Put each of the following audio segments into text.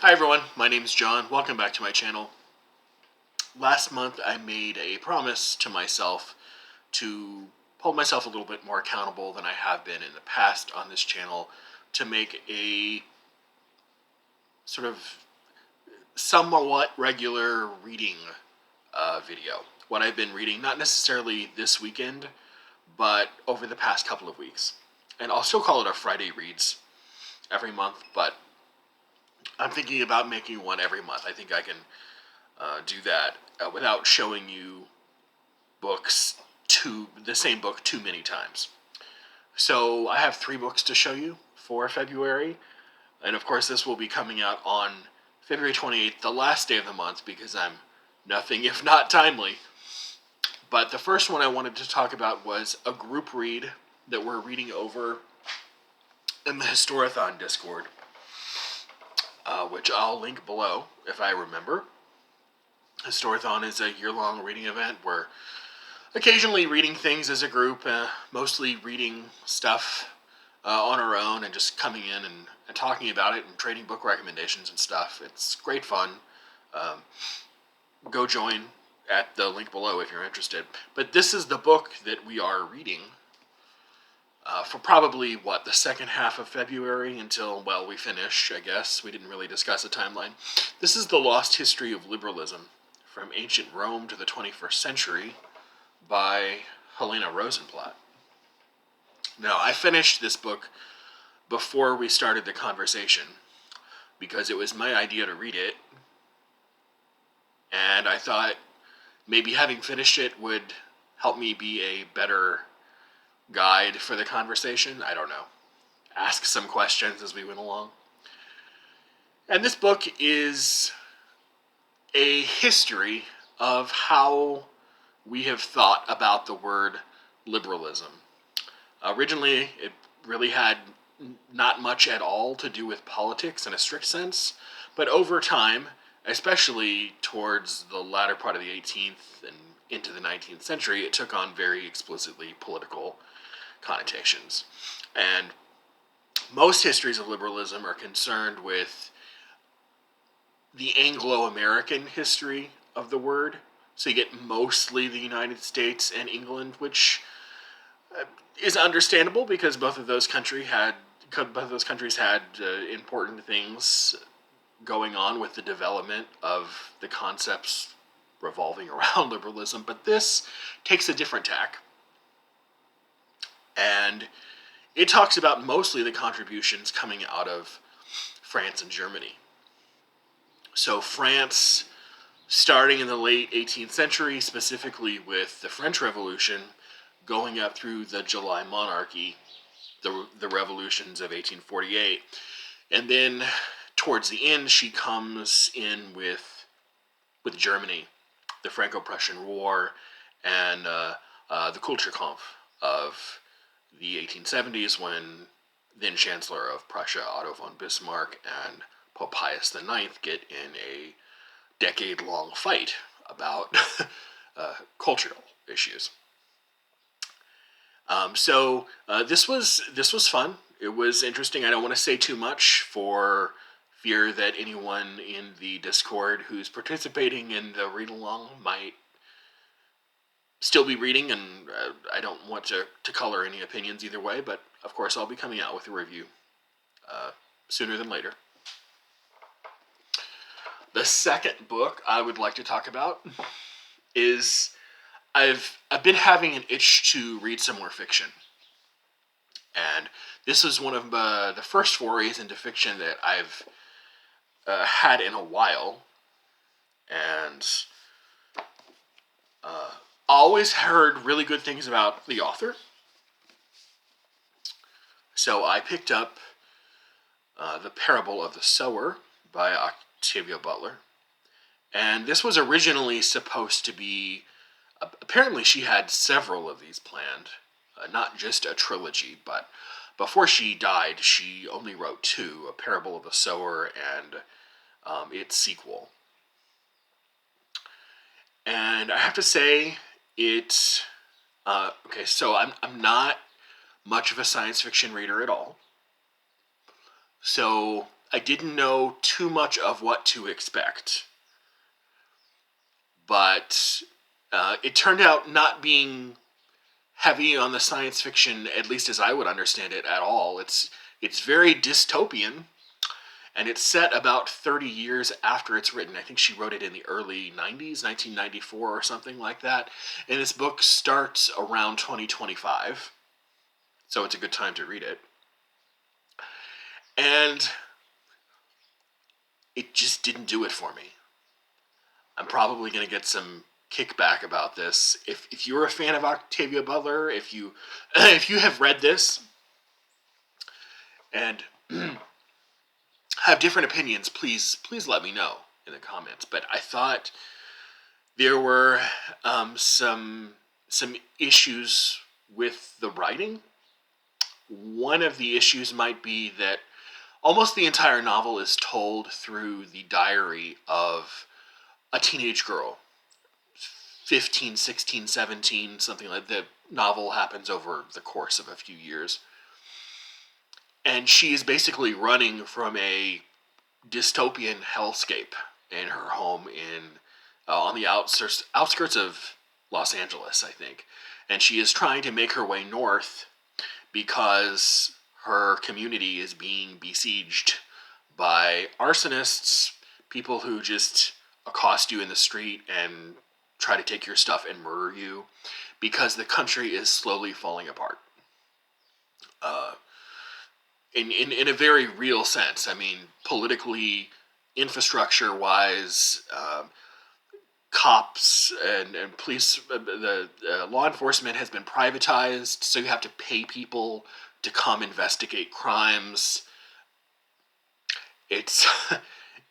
Hi everyone, my name is John. Welcome back to my channel. Last month I made a promise to myself to hold myself a little bit more accountable than I have been in the past on this channel to make a sort of somewhat regular reading video. What I've been reading, not necessarily this weekend, but over the past couple of weeks. And I'll still call it a Friday Reads every month, but I'm thinking about making one every month. I think I can do that without showing you the same book too many times. So I have 3 books to show you for February, and of course this will be coming out on February 28th, the last day of the month, because I'm nothing if not timely. But the first one I wanted to talk about was a group read that we're reading over in the Historathon Discord, which I'll link below if I remember. Historathon is a year-long reading event where occasionally reading things as a group, mostly reading stuff on our own and just coming in and talking about it and trading book recommendations and stuff. It's great fun. Go join at the link below if you're interested. But this is the book that we are reading for probably, the second half of February until, we finish, I guess. We didn't really discuss a timeline. This is The Lost History of Liberalism, From Ancient Rome to the 21st Century, by Helena Rosenblatt. Now, I finished this book before we started the conversation because it was my idea to read it, and I thought maybe having finished it would help me be a better guide for the conversation. I don't know. Ask some questions as we went along. And this book is a history of how we have thought about the word liberalism. Originally, it really had not much at all to do with politics in a strict sense, but over time, especially towards the latter part of the 18th and into the 19th century, it took on very explicitly political connotations. And most histories of liberalism are concerned with the Anglo-American history of the word. So you get mostly the United States and England, which is understandable because both of those countries had important things going on with the development of the concepts revolving around liberalism. But this takes a different tack. And it talks about mostly the contributions coming out of France and Germany. So France, starting in the late 18th century, specifically with the French Revolution, going up through the July monarchy, the revolutions of 1848. And then towards the end, she comes in with Germany, the Franco-Prussian War, and the Kulturkampf of the 1870s, when then Chancellor of Prussia Otto von Bismarck and Pope Pius IX get in a decade-long fight about cultural issues. So this was fun. It was interesting. I don't want to say too much for fear that anyone in the Discord who's participating in the read-along might still be reading, and I don't want to color any opinions either way, but of course I'll be coming out with a review sooner than later. The second book I would like to talk about is I've been having an itch to read some more fiction, and this is one of the first forays into fiction that I've had in a while, and always heard really good things about the author. So I picked up The Parable of the Sower by Octavia Butler. And this was originally supposed to be, apparently she had several of these planned, not just a trilogy, but before she died, she only wrote 2, A Parable of the Sower and its sequel. And I have to say, so I'm not much of a science fiction reader at all. So I didn't know too much of what to expect, but it turned out not being heavy on the science fiction, at least as I would understand it, at all. It's very dystopian, and it's set about 30 years after it's written. I think she wrote it in the early 90s, 1994 or something like that. And this book starts around 2025, so it's a good time to read it. And it just didn't do it for me. I'm probably going to get some kickback about this. If you're a fan of Octavia Butler, if you if you have read this and have different opinions, please let me know in the comments. But I thought there were some issues with the writing. One of the issues might be that almost the entire novel is told through the diary of a teenage girl, 15, 16, 17, something like that. The novel happens over the course of a few years. And she is basically running from a dystopian hellscape in her home on the outskirts of Los Angeles, I think. And she is trying to make her way north because her community is being besieged by arsonists, people who just accost you in the street and try to take your stuff and murder you, because the country is slowly falling apart. In a very real sense. I mean, politically, infrastructure-wise, cops and police, the law enforcement has been privatized, so you have to pay people to come investigate crimes. It's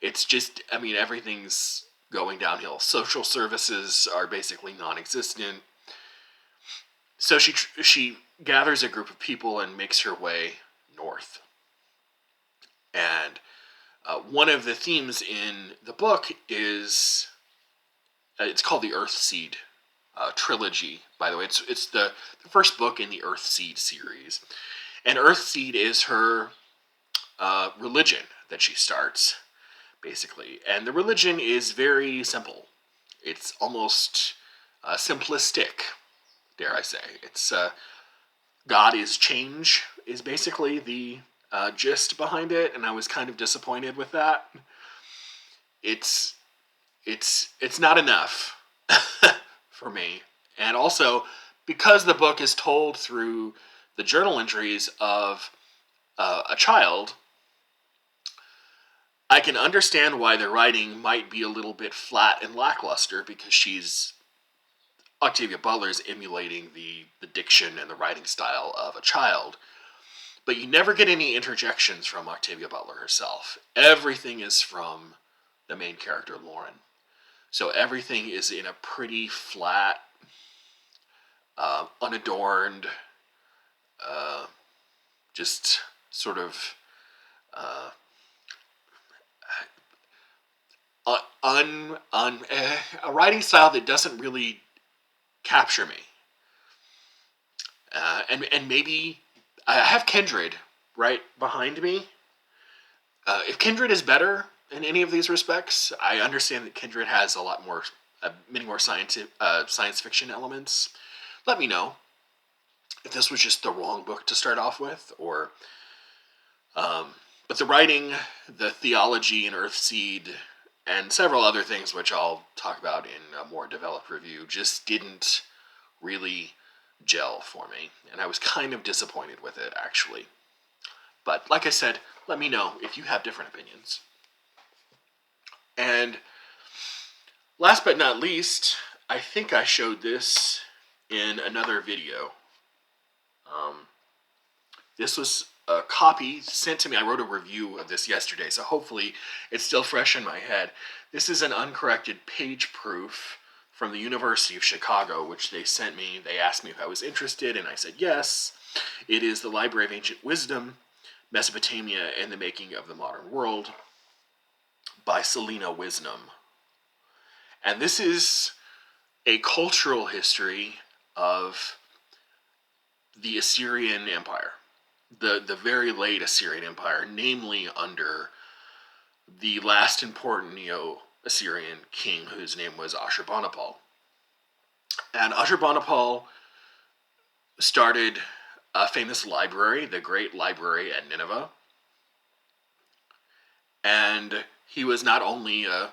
it's just, I mean, everything's going downhill. Social services are basically non-existent. So she gathers a group of people and makes her way north. And one of the themes in the book is, it's called the Earthseed trilogy, by the way. It's the first book in the Earthseed series. And Earthseed is her religion that she starts, basically. And the religion is very simple. It's almost simplistic, dare I say. It's God is change, is basically the gist behind it, and I was kind of disappointed with that. It's not enough for me. And also, because the book is told through the journal entries of a child, I can understand why the writing might be a little bit flat and lackluster, because Octavia Butler is emulating the diction and the writing style of a child. But you never get any interjections from Octavia Butler herself. Everything is from the main character, Lauren. So everything is in a pretty flat, unadorned, just sort of a writing style that doesn't really capture me. And maybe I have Kindred right behind me. If Kindred is better in any of these respects, I understand that Kindred has a lot more, many more science fiction elements. Let me know if this was just the wrong book to start off with, or. But the writing, the theology in Earthseed, and several other things which I'll talk about in a more developed review, just didn't really gel for me, and I was kind of disappointed with it, actually. But like I said, let me know if you have different opinions. And last but not least, I think I showed this in another video. This was a copy sent to me. I wrote a review of this yesterday, so hopefully it's still fresh in my head. This is an uncorrected page proof from the University of Chicago, which they sent me. They asked me if I was interested, and I said yes. It is The Library of Ancient Wisdom, Mesopotamia and the Making of the Modern World by Selena Wisdom. And this is a cultural history of the Assyrian Empire, the very late Assyrian Empire, namely under the last important Neo-Assyrian king, whose name was Ashurbanipal. And Ashurbanipal started a famous library, the Great Library at Nineveh. And he was not only a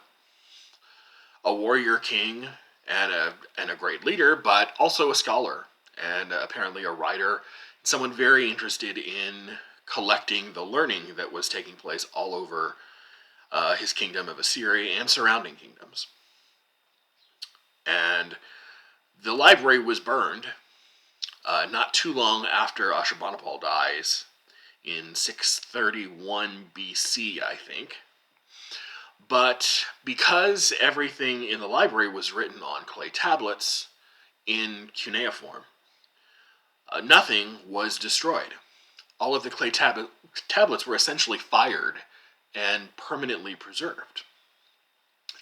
warrior king and a great leader, but also a scholar and apparently a writer, someone very interested in collecting the learning that was taking place all over his kingdom of Assyria and surrounding kingdoms. And the library was burned not too long after Ashurbanipal dies in 631 BC, I think. But because everything in the library was written on clay tablets in cuneiform, nothing was destroyed. All of the clay tablets were essentially fired and permanently preserved.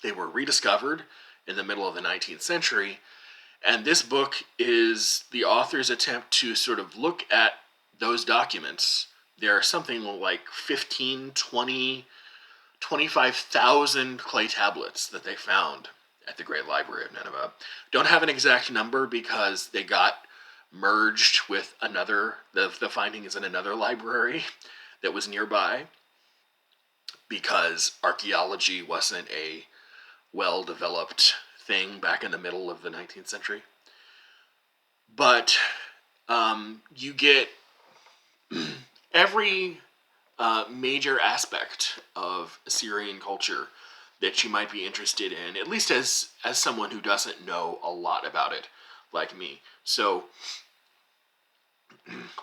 They were rediscovered in the middle of the 19th century, and this book is the author's attempt to sort of look at those documents. There are something like 15, 20, 25,000 clay tablets that they found at the Great Library of Nineveh. Don't have an exact number because they got merged with another, the finding is in another library that was nearby, because archaeology wasn't a well-developed thing back in the middle of the 19th century. But you get every major aspect of Assyrian culture that you might be interested in, at least as someone who doesn't know a lot about it, like me. So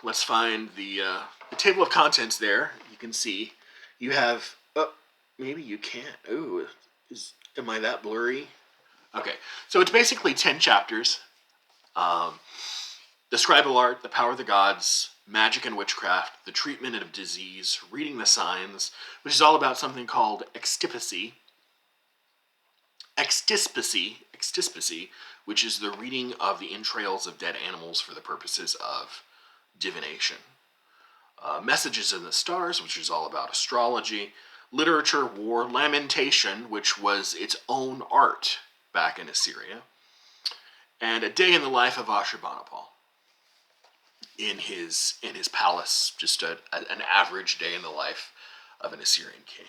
let's find the table of contents there. You can see you have, maybe you can't. Ooh, am I that blurry? Okay, so it's basically 10 chapters. The scribal art, the power of the gods, magic and witchcraft, the treatment of disease, reading the signs, which is all about something called extispicy, which is the reading of the entrails of dead animals for the purposes of divination. Messages in the stars, which is all about astrology. Literature, war, lamentation, which was its own art back in Assyria. And a day in the life of Ashurbanipal in his palace, just an average day in the life of an Assyrian king.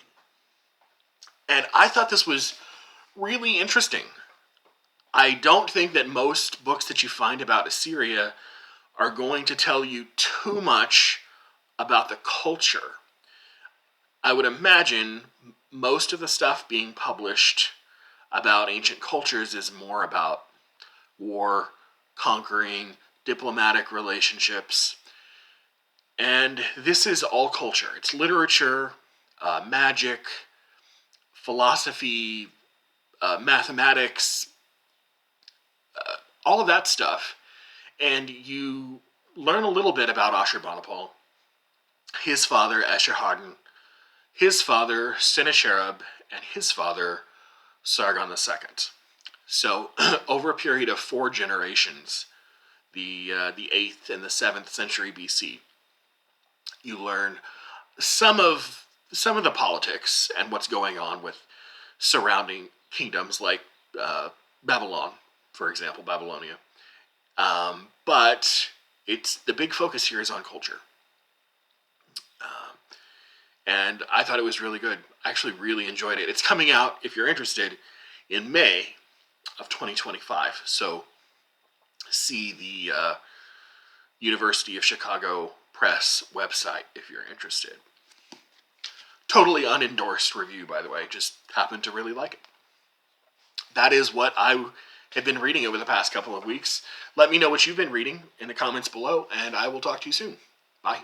And I thought this was really interesting. I don't think that most books that you find about Assyria are going to tell you too much about the culture. I would imagine most of the stuff being published about ancient cultures is more about war, conquering, diplomatic relationships. And this is all culture. It's literature, magic, philosophy, mathematics, all of that stuff. And you learn a little bit about Ashurbanipal, his father Esarhaddon, his father Sennacherib, and his father Sargon II. So over a period of 4 generations, the 8th and the 7th century BC, you learn some of the politics and what's going on with surrounding kingdoms like Babylon, for example, Babylonia. But the big focus here is on culture. And I thought it was really good. I actually really enjoyed it. It's coming out, if you're interested, in May of 2025. So see the University of Chicago Press website if you're interested. Totally unendorsed review, by the way. Just happened to really like it. That is what I have been reading over the past couple of weeks. Let me know what you've been reading in the comments below, and I will talk to you soon. Bye.